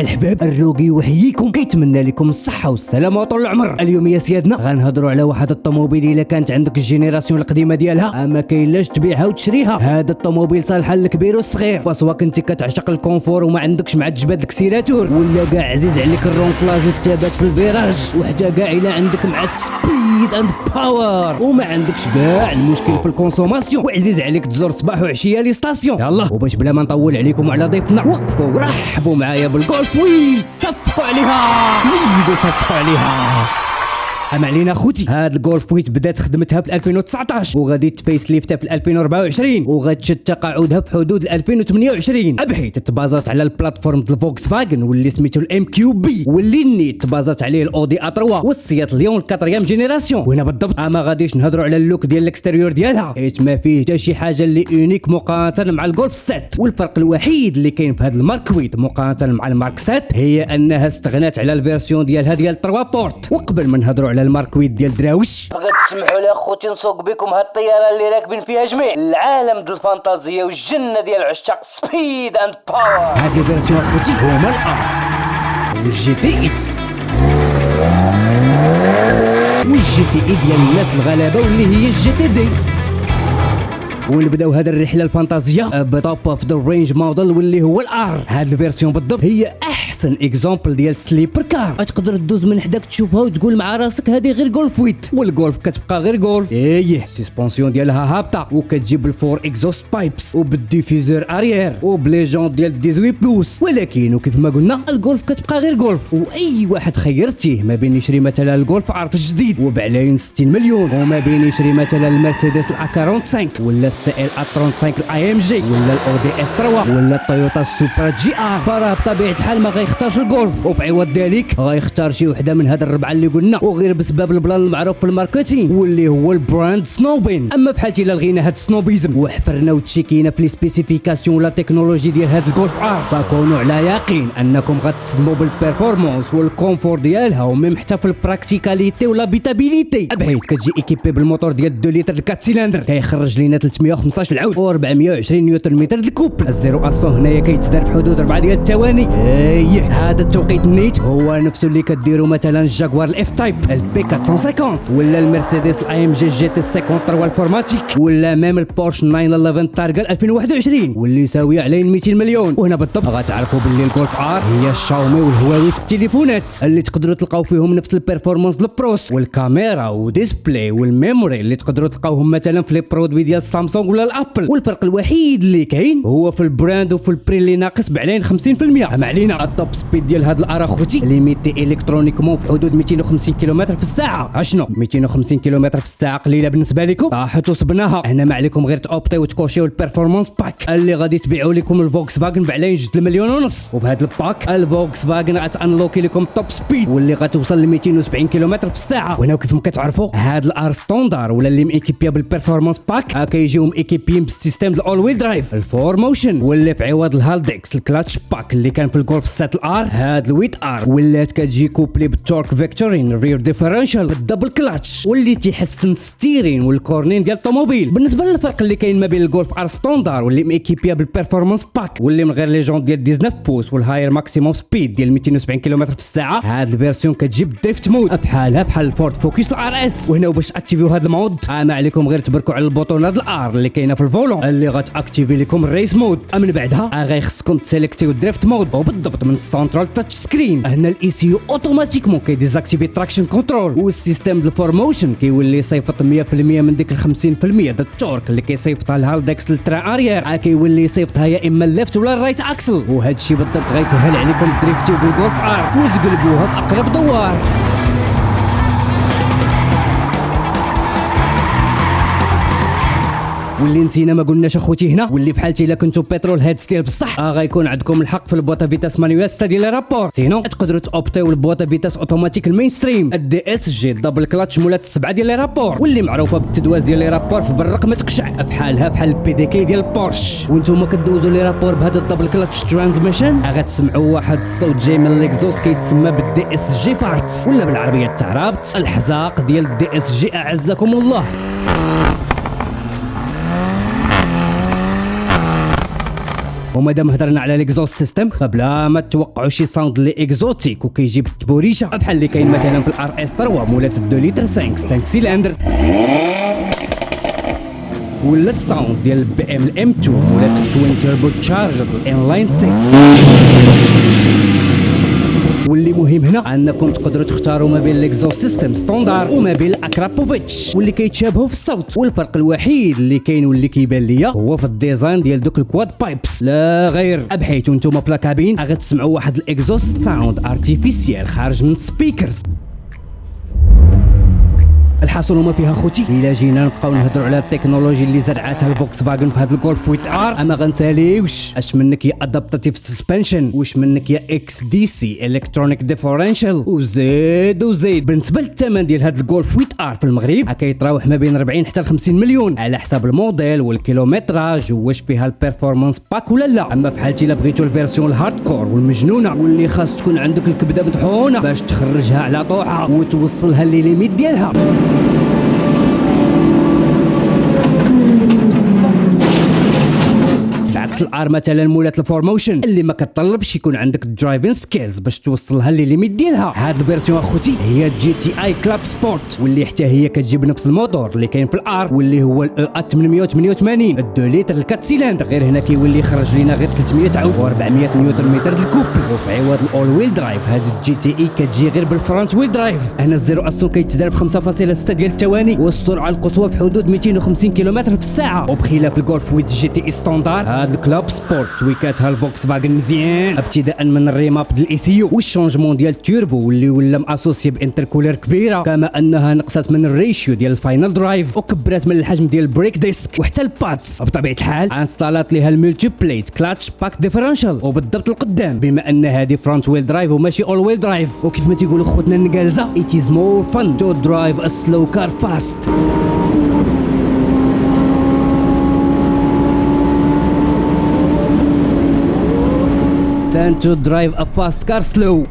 الحباب الروقي وحييكم كيتمنى لكم الصحة والسلامة وطول العمر. اليوم يا سيادنا غنهضروا على واحد الطوموبيل الا كانت عندك الجينيراسيون القديمة ديالها اما كاينلاش تبيعها وتشريها. هذا الطوموبيل صالحة للكبير والصغير، سواء كنتي كتعشق الكونفور وما عندكش مع الجباد الكسيراتور، ولا كاع عزيز عليك الرونفلاج والثبات في الفيراج، وحتى كاع الا عندك مع سبيد اند باور وما عندكش كاع المشكل في الكونسوماسيون، وعزيز عليك تزور صباح وعشيه لي ستاسيون. يلا وباش بلا ما نطول عليكم وعلى ضيفنا، وقفوا ورحبوا معايا بالجولف ويت، صفقوا عليها زيدوا صفقوا عليها. اما علينا خوتي، هاد الجولف ويت بدات خدمتها في 2019 وغادي تفيس ليفتها في 2024 وغتشد تقاعدها في حدود 2028 بحيث تبازات على البلاتفورم ديال فولكس فاغن واللي سميتو الام كيو بي، واللي نيت تبازات عليه الاودي ا 3 والسيات ليون 4 جينيراسيون. وهنا بالضبط ما غاديش نهضروا على اللوك ديال الاكستيريور ديالها حيت ما فيه حتى شي حاجه اللي اونيك مقارنه مع الجولف 7. والفرق الوحيد اللي كاين في هاد المارك ويت مقارنه مع المارك 7 هي انها استغنات على الفيرسيون ديالها ديال 3 بورت. وقبل ما نهضروا على الماركويت ديال دراوش غتسمحوا لي اخوتي نسوق بكم هاد الطياره اللي راكبين فيها جميع العالم ديال الفانتازيا والجنه ديال عشاق سبيد اند باور. هاد الفيرسيون اخوتي هما الار والجي تي اي والجي تي اي ديال الناس الغلابه واللي هي الجي تي دي. ونبداو هذه الرحله الفانتازيه بتوب اوف ذا رينج موديل واللي هو الار. هاد الفيرسيون بالضبط هي احسن اكزامبل ديال سليبر كار، تقدر تدوز من حداك تشوفها وتقول مع راسك هذه غير جولف ويت، والجولف كتبقى غير جولف. السسبونسيون ديالها هابطه وكتجيب الفور اكزوست بايبس وبالديفيزور اريير وبليجون ديال 18 بلوس، ولكن وكيف ما قلنا الجولف كتبقى غير جولف. واي واحد خيرتيه ما بين يشري مثلا الجولف عارف الجديد وبعلاين 60 مليون، وما بين يشري مثلا المرسيدس الا 45 ولا السي ال ا 35 الاي ام جي ولا الاودي اس 3 ولا التويوتا سوبرا جي ار، فراه بطبيعه الحال ما غيختارش الجولف، وفي عوض ذلك غيختار شي وحده من هاد الربعه اللي قلنا، وغير بسبب البلان المعروف في الماركتينغ واللي هو البراند سنوبين. اما بحالتي الا لغينا هاد سنوبيزم وحفرنا وتشيكينا في لي سبيسيفيكاسيون ولا تكنولوجي ديال هاد الجولف ار، فكونوا على يقين انكم غتصدموا بالبيرفورمانس والكونفور ديالها وميم حتى في البراكتيكاليتي والابيتابيليتي، بحيث كتجي ايكيبي بالموتور ديال 2 لتر 4 سيلندر كيخرج لينا 315 العود و420 نيوتن متر الكوب. الزيرو اسون هنايا كيتدار في حدود 4 ديال الثواني. هذا التوقيت النيت هو نفسه اللي كديروا مثلا الجاكوار الاف تايب البي 450 ولا المرسيدس الاي ام جي جي تي 53 الفورماتيك ولا ميم البورش 911 تارجل 2021 واللي يساوي عليه 200 مليون. وهنا بالضبط غتعرفوا باللي الجولف ار هي الشاومي والهواوي في التليفونات اللي تقدروا تلقاو فيهم نفس البيرفورمانس البروس والكاميرا وديسبلاي والميموري اللي تقدروا تلقاوهم مثلا في لي برودوي ديال سامسونج ولا الابل. والفرق الوحيد اللي كاين هو في البراند وفي البري اللي ناقص بعلين 50%. اما علينا التوب سبيد ديال هاد الار اخوتي ليميتي الكترونيكمون في حدود 250 كيلومتر في الساعه. اشنو 250 كيلومتر في الساعه قليله بالنسبه لكم؟ طاحت وصبناها. هنا ما عليكم غير تاوبطيو وتكوشيو البيرفورمانس باك اللي غادي تبيعوا لكم الفولكس فاغن بعلين 2 مليون ونص، وبهذا الباك الفولكس فاغن غتانلوكي لكم التوب سبيد واللي غتوصل ل 270 كيلومتر في الساعه. وهنا كيف ما كتعرفوا هاد الار ستاندار ولا اللي ميكيبيا بالبيرفورمانس باك كيجيهم ايكيبيين بالسيستم الاول ويل درايف الفور موشن، واللي في عوض الهالدكس الكلاتش باك اللي كان في الجولف 7 الار هاد الويت ار ولات كتجي كوبلي بالتورك فيكتورين الرير ديفرنشال بالدبل كلاتش واللي تيحسن الستيرين والكورنين ديال الطوموبيل. بالنسبه للفرق اللي كاين ما بين الجولف ار ستاندار واللي ميكيبيا بالبيرفورمانس باك واللي من غير لي جون ديال 19 بوس والهاير ماكسيموم سبيد ديال 270 كيلومتر في الساعه، هاد الفيرسيون كتجيب دريفت مود بحالها بحال الفورد فوكس الار اس. وهنا باش اكتيفيو هاد المود ما عليكم غير تبركوا على البوطونات الار اللي كاينه في الفولون اللي غتاكتيفي لكم الريس مود. من بعدها غيخصكم تسيليكتيو الدريفت مود وبالضبط من السنترال تاتش سكرين. هنا الاي سي يو اوتوماتيكمون كيديزاكتيفي التراكشن كنترول والسيستم ديال الفورموشن كيولي يصيفط 100% من ديك 50% ديال التورك اللي كيصيفطها الهالدكس للتران اريير كيولي يصيفطها يا اما الليفت ولا الرايت اكسل. وهذا الشيء بالضبط غيسهل عليكم دريفتيو بالجولف ار وتقلبوها في اقرب دوار. واللي نسينا ما قلناش اخوتي هنا واللي بحالتي الا كنتو بترول هيدز ديال بصح غيكون عندكم الحق في البواطه فيتاس مانيوال 6 ديال رابور. سينو تقدروا تاوبطيو البواطه فيتاس اوتوماتيك المين ستريم الدي اس جي دبل كلاتش مولات 7 ديال رابور واللي معروفه بالتدواز ديال رابور في برق ما تقشع بحالها بحال البي دي كي ديال بورش. وانتم كدوزوا لي رابور بهذا الدبل كلاتش ترانزميشن غتسمعوا واحد الصوت جاي من الاكزوس كيتسمى بالدي اس جي فارت ولا بالعربيه التعرابت الحزاق ديال الدي اس جي اعزكم الله. ومادام هضرنا على ليكزوست سيستم فبلا ما توقعوا شي ساوند لي اكزوتيك وكيجيب التبوريشه بحال اللي كاين مثلا في الار اس 3 مولات 2 لتر 5 سيلندر، ولا الساوند ديال البي ام الام 2 مولات توين توربو تشارجد انلاين 6. واللي مهم هنا انكم تقدروا تختاروا ما بين ليكزوست سيستم ستاندار وما بين الاكرابوفيتش واللي كيتشابهوا في الصوت، والفرق الوحيد اللي كاين واللي كيبان ليا هو في الديزاين ديال دوك الكواد بايبس لا غير، بحيث نتوما في لاكابين غتسمعوا واحد الاكزوست ساوند ارتيفيسيال خارج من سبيكرز. الحاصل وما فيها خوتي الا جينا نبقاو نهضروا على التكنولوجي اللي زرعتها الفوكس فاغن في هذا الجولف ويت ار اما غنساليوش اش منك يا ادابتاتيف سسبنشن واش منك يا اكس دي سي الكترونيك ديفرنشال وزيد. بالنسبه للثمن ديال هذا الجولف ويت ار في المغرب كيتراوح ما بين 40 حتى ل 50 مليون على حساب الموديل والكيلومتراج واش فيها البيرفورمانس باك ولا لا. اما بحالتي الا بغيتو الفيرسيون الهاردكور والمجنونه واللي خاص تكون عندك الكبده مطحونه باش تخرجها على طوعها وتوصلها لليميت ديالها، عكس الار مثلا مولات الفورموشن اللي ما كتطلبش يكون عندك الدرايفين سكيلز باش توصلها لليميت ديالها. هاد الفيرسيون اخوتي هي جي تي اي كلاب سبورت واللي حتى هي كتجيب نفس الموتور اللي كاين في الار واللي هو الاو 888 2 لتر 4 سيلندر، غير هنا كيولي يخرج لينا غير 300 عود و400 نيوتن متر الكوبل، وفي عوض الاول ويل درايف هاد الجي تي اي كتجي غير بالفرونت ويل درايف. هنا الزيرو اصلا كيتدار في 5.6 ديال الثواني والسرعه القصوى في حدود 250 كيلومتر في الساعه، وبخلاف الجولف ويت جي تي اي ستاندار هاد الكلاب سبورت تويكاتها الفوكس فاغن مزيان ابتداء من الريماب ديال الاي سي يو والشونجمون ديال التوربو واللي ولا ماسوسي بانتركولر كبيره، كما انها نقصت من الريشيو ديال الفاينل درايف وكبرات من الحجم ديال البريك ديسك وحتى البادز. بطبيعه الحال انستالات ليها الملتي بليت كلاتش باك ديفرنشال وبالضبط القدام بما ان هذه فرونت ويل درايف وماشي اول ويل درايف، وكيف ما تيقولوا خوتنا النقالزه it is more fun to drive a slow car fast. than to drive a fast car slow.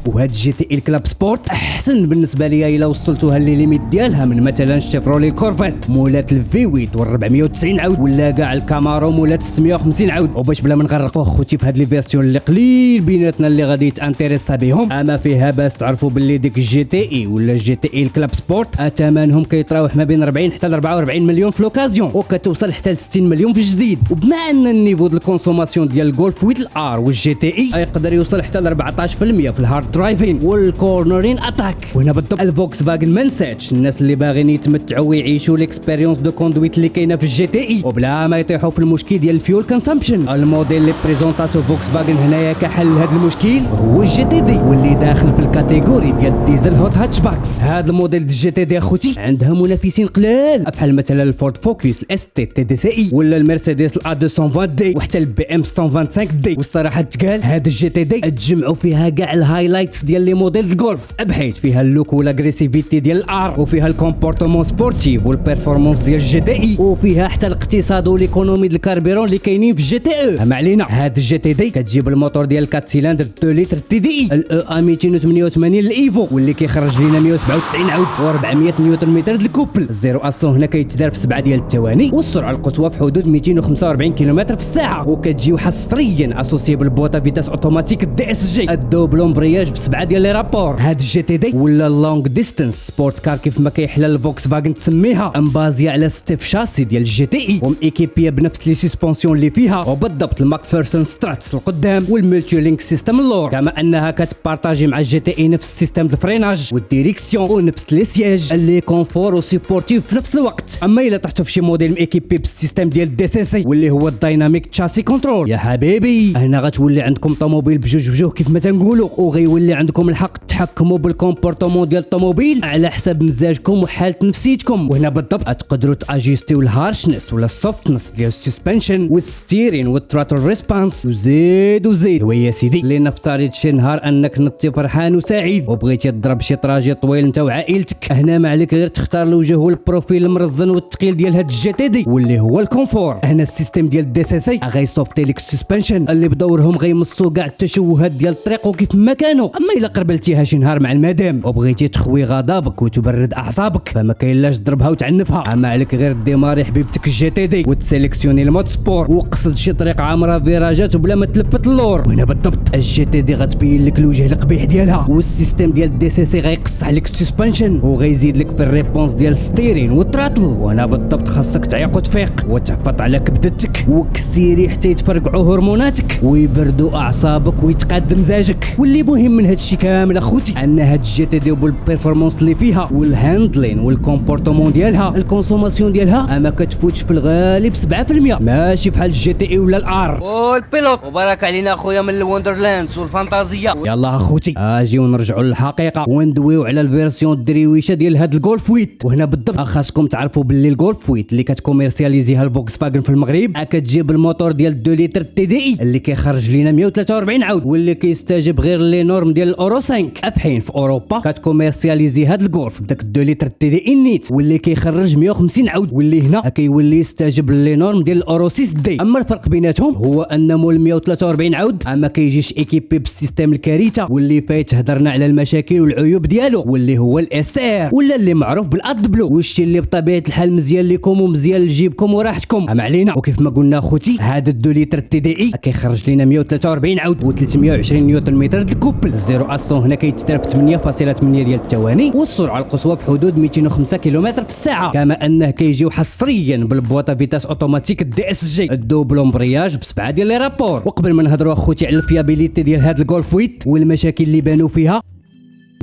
وهاد جي تي اي الكلاب سبورت احسن بالنسبه ليا الا وصلتوها لليميت ديالها من مثلا الشيفرولي الكورفيت مولات الفي 8 وال490 عود ولا كاع الكامارو مولات 650 عود. وباش بلا ما نغرقوا اخوتي في هاد لي فيرسيون اللي قليل بيناتنا اللي غادي يتانتيريسا بهم، اما فيها باس تعرفوا باللي ديك الجي تي اي ولا الجي تي اي الكلاب سبورت ثمنهم كيتراوح ما بين 40 حتى ل 44 مليون في لوكازيون وكتوصل حتى ل 60 مليون في الجديد. وبما ان النيفو ديال الكونسوماسيون ديال الجولف ويت الار والجي تي اي يقدر يوصل حتى ل 14% في الهارد درايفين والكورنرين اتاك. وهنا بالضبط الفوكس فاغن ما نساتش الناس اللي باغيين يتمتعوا ويعيشوا الاكسبيريونس دو كوندويت اللي كاينه في الجي تي اي وبلا ما يطيحوا في المشكل ديال الفيول كونسامبشن. الموديل اللي بريزونطاتو فوكس فاغن هنايا كحل لهذا المشكل هو الجي تي دي واللي داخل في الكاتيجوري ديال الديزل هوت هاتشباكس. هذا الموديل ديال الجي تي دي اخوتي عندها منافسين قلال بحال مثلا الفورد فوكس الاس تي تي دي سي اي ولا المرسيدس الا 220 دي وحتى البي ام 125 دي. والصراحه تقال هذا الجي تي دي تجمعوا فيها كاع الهايلايتس ديال لي موديل الجولف بحيث فيها اللوك والاغريسيفيتي ديال الار وفيها الكومبورتمون سبورتيف والبيرفورمانس ديال الجي تي اي وفيها حتى الاقتصاد والايكونومي ديال الكاربيرون اللي كاينين في الجي تي اي. ما علينا هذا الجي تي دي كتجيب الموتور ديال 4 سيلندر 2 لتر تي دي اي الاو 288 الايفو واللي كيخرج لنا 197 عود و400 نيوتن متر الكوبل. الزيرو اصلا هنا كيتدار في 7 ديال الثواني والسرعه القصوى في حدود 245 كيلومتر في الساعه وكتجيو حصريا اسوسي بالبوطه فيتاس اوتوماتيك دي اس جي الدوبل امبرياج ب7 ديال لي رابور. هاد الجي تي دي ولا لونغ ديستانس سبورت كار كيف ما كيحلى الفوكس فاغن تسميها امبازيه على ستيف شاسي ديال الجي تي اي وميكيبيه بنفس لي سسبونسيون اللي فيها وبالضبط الماكفيرسون ستراتس القدام والملتي لينك سيستم اللور، كما انها كتبارطاجي مع الجي تي اي نفس السيستم الفريناج والديريكسيون ونفس لي سياج اللي كونفور وسيبورتيف في نفس الوقت. اما الا طحتوا في شي موديل ميكيبي بالسيستم ديال الدي سي سي واللي هو الدايناميك تشاسي كنترول يا حبيبي هنا غتولي عندكم طوموبيل بجوج كيف ما تنقولوا وغيولي عندكم الحق تحكموا بالكومبورتمون ديال الطوموبيل على حسب مزاجكم وحاله نفسيتكم. وهنا بالضبط تقدروا تاجيستيو الهارشنس ولا السوفتنس ديال السسبنشن والستيرين والتراتل ريسبونس وزيد ويا سيدي اللي نفترض شي نهار انك نطي فرحان وسعيد وبغيتي تضرب شي طراجي طويل انت وعائلتك هنا ما عليك غير تختار الوجه والبروفيل المرزن والثقيل ديال هاد الجي تي دي واللي هو الكونفور. هنا السيستم ديال الدي سي سي غيصوفطي لك السسبنشن اللي بدورهم غيمصوا كاع التشوهات ديال الطريق وكيف ما كانوا اما الا قربلتيها شي نهار مع المدام وبغيتي تخوي غضبك وتبرد اعصابك فما كاينلاش تضربها وتعنفها، اما عليك غير ديماري حبيبتك الجي تي دي وتسيليكسيوني المود سبور وقصد شي طريق عامره فيراجات وبلا ما تلفت اللور. وهنا بالضبط الجي تي دي غتبين لك الوجه القبيح ديالها، والسيستم ديال الدي سي سي غيقص عليك السسبنشن وغيزيد لك في الريبونس ديال الستيرين والتراتل. وهنا بالضبط خاصك تعيق وتفيق وتحفظ على كبدتك وكسيري حتى يتفرقعوا هرموناتك ويبردوا اعصابك ويتقاد مزاجك. واللي مهم من هادشي كامل اخوتي ان هاد الجي تي دي بالبيرفورمانس اللي فيها والهاندلين والكومبورتمون ديالها الكونسوماسيون ديالها اما كتفوتش في الغالب 7%، ماشي بحال الجي تي اي ولا الار. والبيلوت وبارك علينا اخويا من الوندرلاندز والفانتازيا. يلا اخوتي اجي ونرجعوا للحقيقه وندويو على الفيرسيون الدريويشه ديال هاد الجولف ويت. وهنا بالضبط خاصكم تعرفوا باللي الجولف ويت اللي كتكوميرسياليزيها الفولكس فاجن في المغرب كتجيب الموتور ديال 2 لتر تي دي اي اللي كيخرج لينا 143 عود واللي كيستجيب غير لي نورم ديال الاورو 5. افحين في اوروبا كتكوميرسياليزي هاد الجولف بداك 2 لتر تي دي اي نيت واللي كيخرج 150 عود واللي هنا كيولي يستجيب لي نورم ديال الاورو 6 دي. اما الفرق بيناتهم هو ان مول 143 عود اما كيجيش ايكيبي بالسيستم الكارثه واللي فايت هضرنا على المشاكل والعيوب ديالو واللي هو الاس ار ولا اللي معروف بالاد بلو، والشي اللي بطبيعه الحال مزيان لكم ومزيان لجيبكم وراحتكم. اما علينا وكيف ما قلنا اخوتي هذا 2 لتر تي دي اي كيخرج لنا 143 عود و320 نيوتن متر الكوبل. الزيرو اسون هنا كيتدار في 8.8 ديال الثواني والسرعه القصوى في حدود 205 كيلومتر في الساعه، كما انه كيجيو حصريا بالبواطه فيتاس اوتوماتيك دي اس جي الدوبل امبرياج ب7 ديال لي رابور. وقبل ما نهضروا اخوتي على الفيابيليتي ديال هذا الجولف ويت والمشاكل اللي بانوا فيها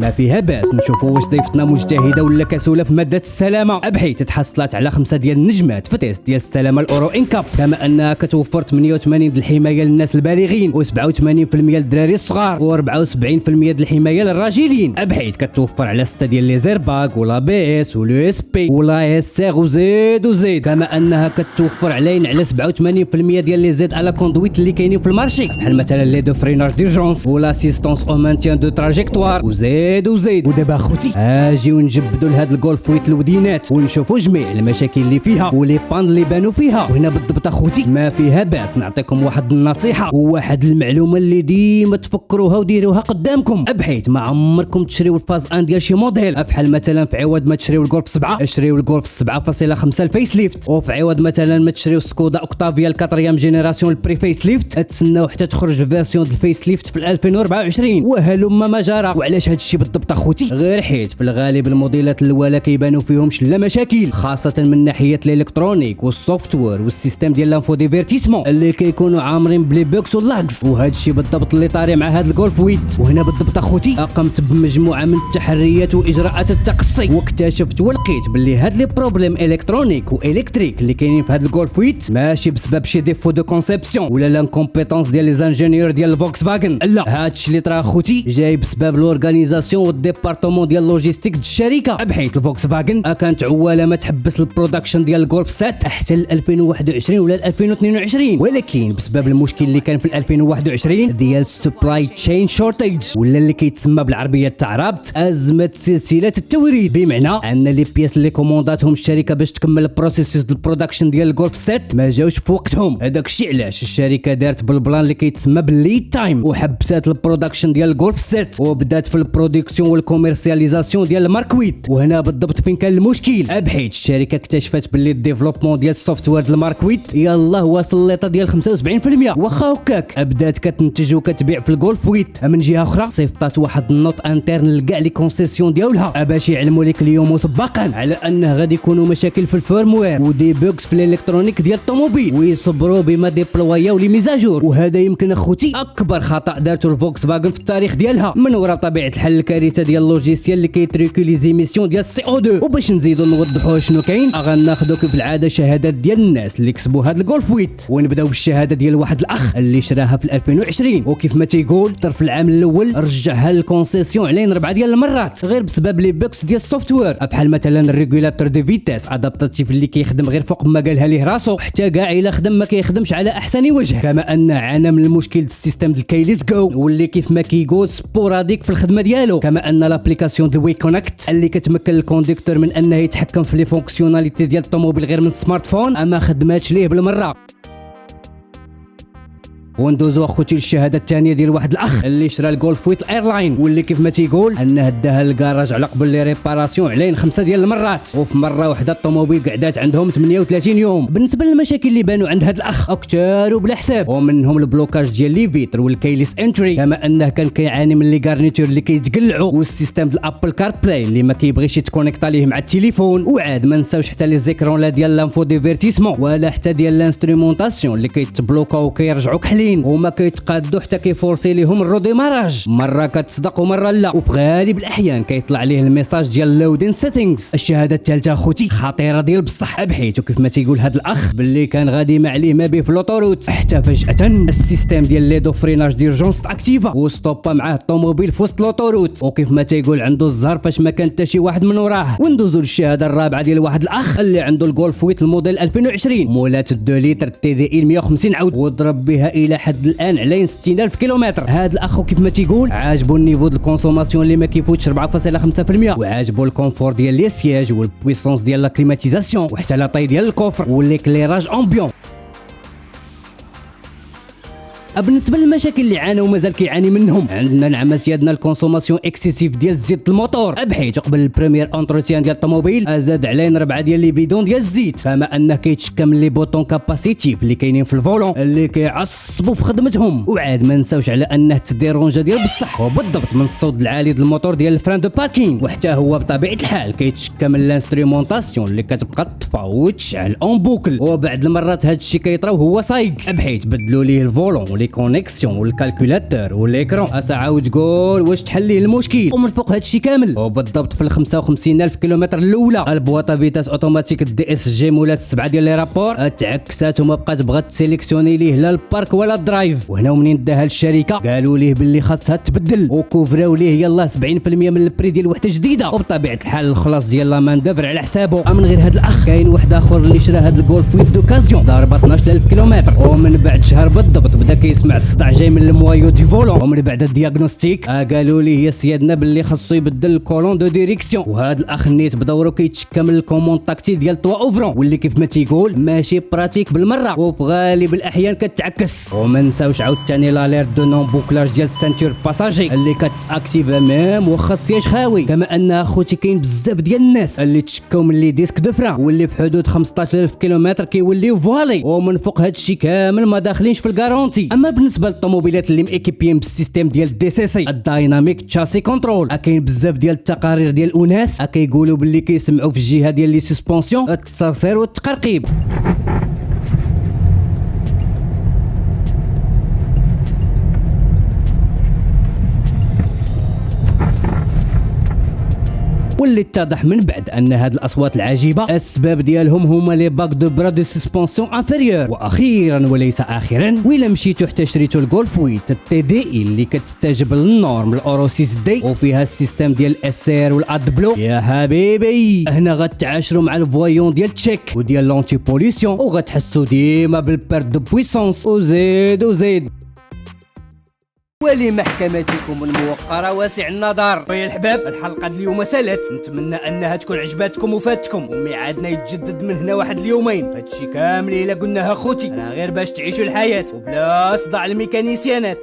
ما فيها باس نشوفوا واش ضيفتنا مجتهده ولا كسوله في ماده السلامه، بحيث تحصلت على 5 ديال النجمات في تيست ديال السلامه الاورو انكاب، كما انها كتوفر 88 د الحمايه للناس البالغين و87% للدراري الصغار و74% د الحمايه للراجلين، بحيث كتوفر على 6 ديال لي زيرباك ولا بي اس ولا اس بي ولا اس ار وزيد، كما انها كتوفر على 87% ديال لي زيد على كوندويت اللي كاينين في المارشي بحال مثلا لي دو فريناج ديرجونس ولا اسيستونس او مانتيان دو تراجيكتوار وزيد. ودابا اخوتي اجي ونجبدوا لهاد الجولف ويت الودينات ونشوفوا جميع المشاكل اللي فيها ولي بان اللي بانوا فيها. وهنا بالضبط اخوتي ما فيها باس نعطيكم واحد النصيحه وواحد المعلومه اللي ديما تفكروها وديروها قدامكم، بحيث ما عمركم تشريو الفاز ان ديال شي موديل بحال مثلا في عوض ما تشريو الجولف 7 اشريو الجولف 7.5 الفيس ليفت، وفي عوض مثلا ما تشريو سكودا اوكتافيا الكاتريام جينيراسيون البري فيس ليفت تسناو حتى تخرج الفيرسيون ديال الفيس ليفت في 2024 وهلم ما جرى. وعلاش هادشي بالضبط اخوتي؟ غير حيت في الغالب الموديلات الاولى كيبانوا فيهمش لا مشاكل، خاصه من ناحيه الالكترونيك والسوفتوير والسيستم ديال لانفو ديفيرتيسمون اللي كيكونوا عامرين بلي بوكس واللاكس، وهذا الشيء بالضبط اللي طاري مع هذا الجولف ويت. وهنا بالضبط اخوتي قمت بمجموعه من التحريات واجراءات التقصي واكتشفت ولقيت باللي هاد لي بروبليم الكترونيك والكتريك اللي كاينين في هذا الجولف ويت ماشي بسبب شي ديفو دو كونسيبسيون ولا لانكومبيتونس ديال لي زانجينيور ديال الفولكس فاجن، لا هادشي اللي طرا اخوتي جاي بسبب لورغانيزاسيون والديبارتمون ديال اللوجيستيك ديال الشركه، بحيث الفولكس فاجن كانت عواله ما تحبس البرودكشن ديال الجولف 7 حتى ل 2021 ولا 2022، ولكن بسبب المشكل اللي كان في 2021 ديال سبلاي تشين شورتيج ولا اللي كيتسمى بالعربيه تاع رابط ازمه سلسله التوريد، بمعنى ان لي بياس اللي كومونداتهم الشركه باش تكمل البروسيس ديال البرودكشن ديال الجولف 7 ما جاوش في وقتهم. هذاك الشيء علاش الشركه دارت بالبلان اللي كيتسمى بالليد تايم وحبسات البرودكشن ديال الجولف 7 وبدات في البرودكسيون والكوميرسياليزاسيون ديال الماركويت. وهنا بالضبط فين كان المشكل، بحيث الشركه اكتشفت باللي الديفلوبمون ديال السوفتوير ديال الماركويت يلاه واصل ليطه ديال 75%، واخا هكاك بدات كتنتج وكتبيع في الجولف ويت. من جهه اخرى صيفطات واحد النوت انترن لكاع لي كونسيسيون ديالها باش يعلموا لك اليوم مسبقا على انه غادي يكونوا مشاكل في الفيرموير ودي بوكس في الالكترونيك ديال الطوموبيل ويصبروا بما ديبلوياو لي ميزاجور. وهذا يمكن اخوتي اكبر خطا دارته الفولكس فاجن في التاريخ ديالها من وراء طبيعه الحل الكارثه ديال اللوجيسيال اللي كيتريكي لي زيميسيون ديال السي او 2. وباش نزيدوا نوضحوا شنو كاين غناخذوا كيف العاده شهادات ديال الناس اللي كسبوا هذا الجولف ويت، ونبداو بالشهاده ديال واحد الاخ اللي شراها في 2020 وكيف ما تيقول طرف العام الاول رجعها للكونسيسيون علين 4 ديال المرات غير بسبب لي بوكس ديال السوفتوير بحال مثلا الريغولاتور دو فيتاس ادابتاتيف اللي كيخدم غير فوق ما قالها ليه راسو حتى كاع الا خدم ما كيخدمش على احسن وجه، كما ان عانى من المشكل ديال السيستم ديال كيليس جو واللي كيف ما كيقول سبوراديك في الخدمه ديالو، كما ان لابليكاسيون ديال وي كونكت اللي كتمكن الكونديكتور من انه يتحكم في لي فونكسيوناليتي ديال الطوموبيل غير من السمارت فون اما خدماتش ليه بالمره. وندوزو اخوتي للشهاده الثانيه ديال واحد الاخ اللي شرا الجولف ويت الايرلاين، واللي كيف ما تيقول انه داها للكراج على قبل لي ريباراسيون عليه 5 ديال المرات، وفي مره واحده الطوموبيل قعدات عندهم 38 يوم. بالنسبه للمشاكل اللي بانوا عند هذا الاخ اكثر وبلا حساب، ومنهم البلوكاج ديال لي فيتر والكيليس انتري، كما انه كان كيعاني من لي غارنيتور اللي كيتقلعوا، والسيستم ديال الابل كار بلاي اللي ما كيبغيش يتكونيكتا ليه مع التليفون. وعاد ما نساوش حتى لي زيكرون لا ديال لانفو ديفيرتيسمون ولا حتى ديال لانسترومونطاسيون اللي كيتبلوكاو وكيرجعوا كحلين، وما كيتقادوا حتى كيفورسي ليهم الروديماراج، مره كتصدق ومره لا، وفي غالب الاحيان كيطلع ليه الميساج ديال لودين سيتينغز. الشهاده الثالثه اخوتي خطيره ديال بصح، بحيث كيف ما تيقول هذا الاخ باللي كان غادي ما عليه ما به في لوطوروت، حتى فجاه السيستم ديال لي دو فريناج ديرجونس تاكتيفا وستوبا معاه الطوموبيل في وسط لوطوروت، وكيف ما تيقول عنده الزهر فاش ما كان حتى شي واحد من وراه. وندوزو للشهاده الرابعه ديال واحد الاخ اللي عنده الجولف ويت الموديل 2020 مولات 2 لتر تي دي ال 150 عود، وضرب بها الى حد الان على 60000 كيلومتر. هذا الاخ كيف ما تيقول عاجبو النيفو ديال الكونسوماسيون اللي ما كيفوتش 4.5%، وعاجبو الكونفور ديال لي سياج والبويسونس ديال لا كليماتيزاسيون وحتى لا طاي ديال الكوفر والإكليراج امبيون. بالنسبه للمشاكل اللي عانى ومازال كيعاني منهم، عندنا نعمه سيادنا الكونسوماسيون اكسيسيف ديال زيت الموتور، بحيث قبل البريمير انتروتيان ديال الطوموبيل زاد علينا 4 ديال لي بيدون ديال الزيت، كما انه كيتشكى من لي بوطون كاباسيتيف اللي كاينين في الفولون اللي كيعصبوا في خدمتهم. وعاد ما نساوش على انه تديرونجا ديال بصح، وبالضبط من الصوت العالي ديال الموتور ديال الفران دو باركينغ، وحتى هو بطبيعه الحال كيتشكى من لانسترومونطاسيون اللي كتبقى تطفى وتشعل اون بوكل، وبعد المرات هذا الشيء كيطرا وهو سايق، بحيث بدلوا ليه الفولون لي كونيكسيون والكالكولاتور والاكران. عاود تقول واش تحل ليه المشكل، ومن فوق هادشي كامل وبالضبط في 55000 كيلومتر الاولى البواطه فيتاس اوتوماتيك دي اس جي مولات 7 ديال لي رابور تعكسات وما بقات بغات تسيليكسيوني ليه لا البارك ولا الدرايف. وهنا ومنين داها للشركه قالوا ليه باللي خاصها تبدل، وكوفراو ليه يلاه 70% من البري ديال وحده جديده، وبطبيعه الحال الخلاص ديال لا مان دوفر على حسابه. من غير هذا الاخ كاين واحد اخر اللي شرا هذا الجولف ويت دوكازيون ضاربه 12000 كيلومتر، ومن بعد شهر بالضبط بدا كيسمع الصداع جاي من الموايو دي فولون، ومن بعد الدياغنوستيك قالوا ليه يا سيادنا باللي خاصو يبدل الكولون دو ديريكسيون. وهذا الاخ نيت بدورو كيتشكى من الكوموند تاكتيل ديال طوا اوفرون، واللي كيف ما تيقول ماشي براتيك بالمره، وفي غالب الاحيان كتعكس. وما نساوش عاوتاني لالير دو نون بوكلاج ديال السانتور باساجي اللي كتاكتيفا ميم واخا السياج خاوي. كما ان اخوتي كاين بزاف ديال الناس اللي تشكاو من لي ديسك دو فران واللي في حدود 15000 كيلومتر كيوليو فالي، ومن فوق هادشي كامل ما داخلينش في الكارونتي. اما بالنسبه للطوموبيلات اللي ميكيبيين بالسيستم ديال دي سي سي الدايناميك تشاسي كنترول، كاين بزاف ديال التقارير ديال اناس كيقولوا باللي كيسمعوا في الجهه ديال لي سسبونسيون التصرصير والتقرقيب. واللي اتضح من بعد ان هاد الاصوات العجيبه الاسباب ديالهم هما لي باك دو برا دو سسبونسيون انفيريور. واخيرا وليس اخيرا، وإلا مشيتو حتى شريتو الجولف ويت التي دي اللي كتستجب للنورم الاورو 6 دي وفيها السيستم ديال الاس ار والاد بلو، يا حبيبي هنا غتعاشروا مع الفويون ديال تشيك وديال لونتي بوليسيون، وغتحسوا ديما بالبيرد دو بويسونس وزيد وزيد. ولمحكمتكم الموقرة واسع النظر. يا الحباب الحلقة ديال اليوم سالت، نتمنى انها تكون عجباتكم وفاتكم، وميعادنا يتجدد من هنا واحد اليومين. هادشي كامل الا قلناها خوتي راه غير باش تعيشوا الحياة وبلا صداع الميكانيسيانات.